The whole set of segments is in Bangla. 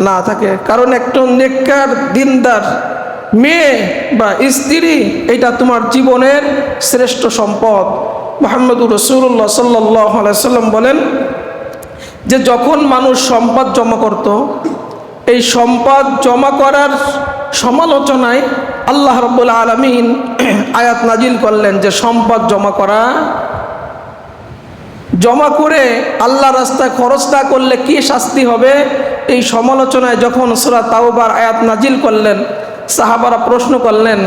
না থাকে। কারণ একটা নেককার দিনদার মেয়ে বা স্ত্রী এটা তোমার জীবনের শ্রেষ্ঠ সম্পদ। মুহাম্মদুর রাসূলুল্লাহ সাল্লাল্লাহু আলাইহি সাল্লাম বলেন যে যখন মানুষ সম্পদ জমা করত, এই সম্পদ জমা করার সমালোচনায় আল্লাহ রাব্বুল আলামিন আয়াত নাজিল করলেন যে সম্পদ জমা করে আল্লাহ রাস্তায় খরচ না করলে কি শাস্তি হবে। এই সমালোচনায় যখন সূরা তাওবার আয়াত নাজিল করলেন, সাহাবারা প্রশ্ন করলেন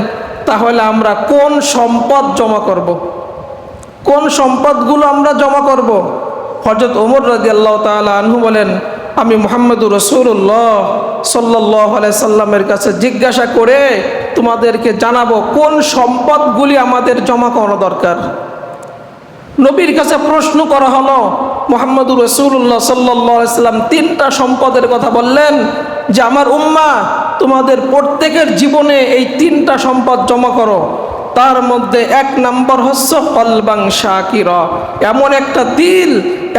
তাহলে আমরা কোন সম্পদ জমা করব, কোন সম্পদগুলো আমরা জমা করব। হযরত ওমর রাদিয়াল্লাহু তাআলা আনহু বলেন, আমি মুহাম্মদুর রাসূলুল্লাহ সাল্লাল্লাহু আলাইহি সাল্লামের কাছে জিজ্ঞাসা করে তোমাদেরকে জানাবো কোন সম্পদগুলি আমাদের জমা করা দরকার। নবীর কাছে প্রশ্ন করা হলো, মুহাম্মদুর রাসূলুল্লাহ সাল্লাল্লাহু আলাইহি সাল্লাম তিনটা সম্পদের কথা বললেন যে আমার উম্মাহ তোমাদের প্রত্যেকের জীবনে এই তিনটা সম্পদ জমা করো। তার মধ্যে এক নম্বর হচ্ছে কলবাং শাকিরা, এমন একটা দিল,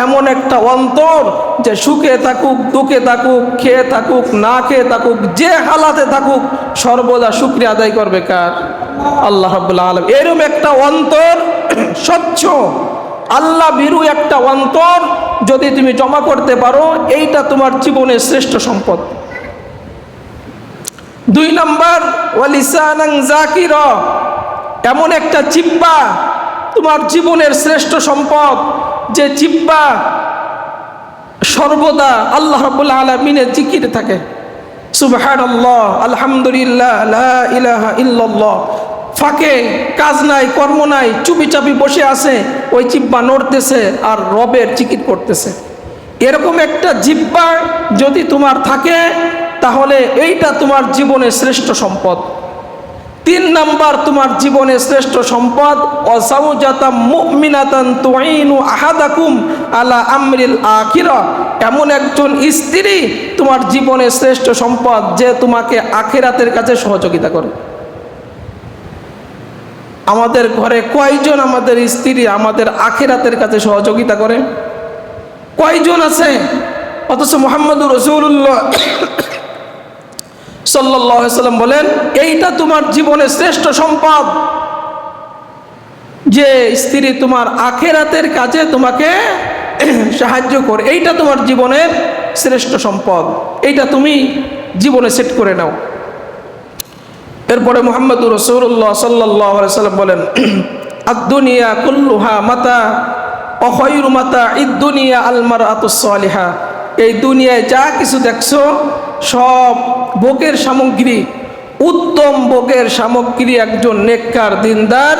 এমন একটা অন্তর যে সুখে থাকুক, দুঃখে থাকুক, খেয়ে থাকুক, না খেয়ে থাকুক, যে হালাতে থাকুক সর্বদা শুকরিয়া আদায় করবে কার? আল্লাহ রাব্বুল আলামিন। এরকম একটা অন্তর, স্বচ্ছ আল্লাহ ভীরু একটা অন্তর যদি তুমি জমা করতে পারো, এইটা তোমার জীবনের শ্রেষ্ঠ সম্পদ। দুই নম্বর ওয়ালিসানান যাকিরা, এমন একটা জিহ্বা তোমার জীবনের শ্রেষ্ঠ সম্পদ, যে জিহ্বা সর্বদা আল্লাহ রাব্বুল আলামিনের জিকিরে থাকে। সুবহানাল্লাহ, আলহামদুলিল্লাহ, লা ইলাহা ইল্লাল্লাহ। ফাঁকে কাজ নাই, কর্ম নাই, চুপি চাপি বসে আছে, ওই জিহ্বা নড়তেছে আর রবের জিকির করতেছে। এরকম একটা জিহ্বা যদি তোমার থাকে তাহলে এইটা তোমার জীবনের শ্রেষ্ঠ সম্পদ। তিন নাম্বার তোমার জীবনের শ্রেষ্ঠ সম্পদ ওয়াজাওজাতাম মুমিনাতান তুইনু আহাদাকুম আলা আমরিল আখিরা, এমন একজন স্ত্রী তোমার জীবনের শ্রেষ্ঠ সম্পদ যে তোমাকে আখিরাতের কাছে সহযোগিতা করে। আমাদের ঘরে কয়জন আমাদের স্ত্রী আমাদের আখিরাতের কাছে সহযোগিতা করে? কয়জন আছে? অথচ মুহাম্মদুর রাসূলুল্লাহ সাল্লাল্লাহু আলাইহি সাল্লাম বলেন এইটা তোমার জীবনের শ্রেষ্ঠ সম্পদ, যে স্ত্রী তোমার আখিরাতের কাজে তোমাকে সাহায্য করে। এইটা তোমার জীবনের শ্রেষ্ঠ সম্পদ, এইটা তুমি জীবনে সেট করে নাও। এরপরে মুহাম্মদুর রাসূলুল্লাহ সাল্লাল্লাহু আলাইহি সাল্লাম বলেন আদ-দুনিয়া কুল্লুহা মাতা ওয়া খায়রু মাতা'id দুনিয়া আল মারআতুস সালিহা। এই দুনিয়ায় যা কিছু দেখছো সব ভোগের সামগ্রী, উত্তম ভোগের সামগ্রী একজন নেককার দিনদার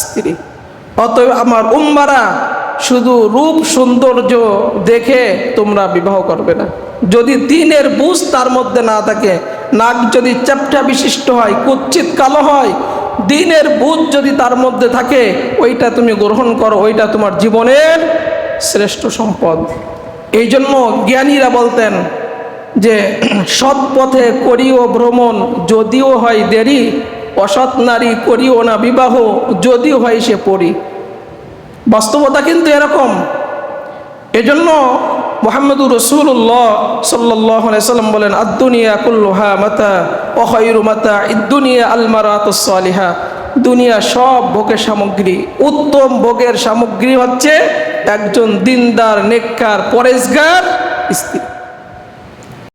স্ত্রী। অতএব আমার উম্মারা শুধু রূপ সৌন্দর্য দেখে তোমরা বিবাহ করবে না। যদি দিনের বুঝ তার মধ্যে না থাকে, নাক যদি চ্যাপ্টা বিশিষ্ট হয়, কুৎসিত কালো হয়, দিনের বুঝ যদি তার মধ্যে থাকে ওইটা তুমি গ্রহণ করো, ওইটা তোমার জীবনের শ্রেষ্ঠ সম্পদ। এই জন্য জ্ঞানীরা বলতেন যে সৎ পথে করিও ভ্রমণ যদিও হয় দেরি, অসৎ নারী করিও না বিবাহ যদিও হয় সে পরি। বাস্তবতা কিন্তু এরকম। এজন্য মুহাম্মদুর রাসূলুল্লাহ সাল্লাল্লাহু আলাইহি সাল্লাম বলেন আদ-দুনিয়া কুল্লুহা মাতা ওয়া খায়রু মাতা'id দুনিয়া আল মারআতুস সালিহা। দুনিয়া সব ভোগের সামগ্রী, উত্তম ভোগের সামগ্রী হচ্ছে একজন দিনদার নেককার পরেজগার স্ত্রী।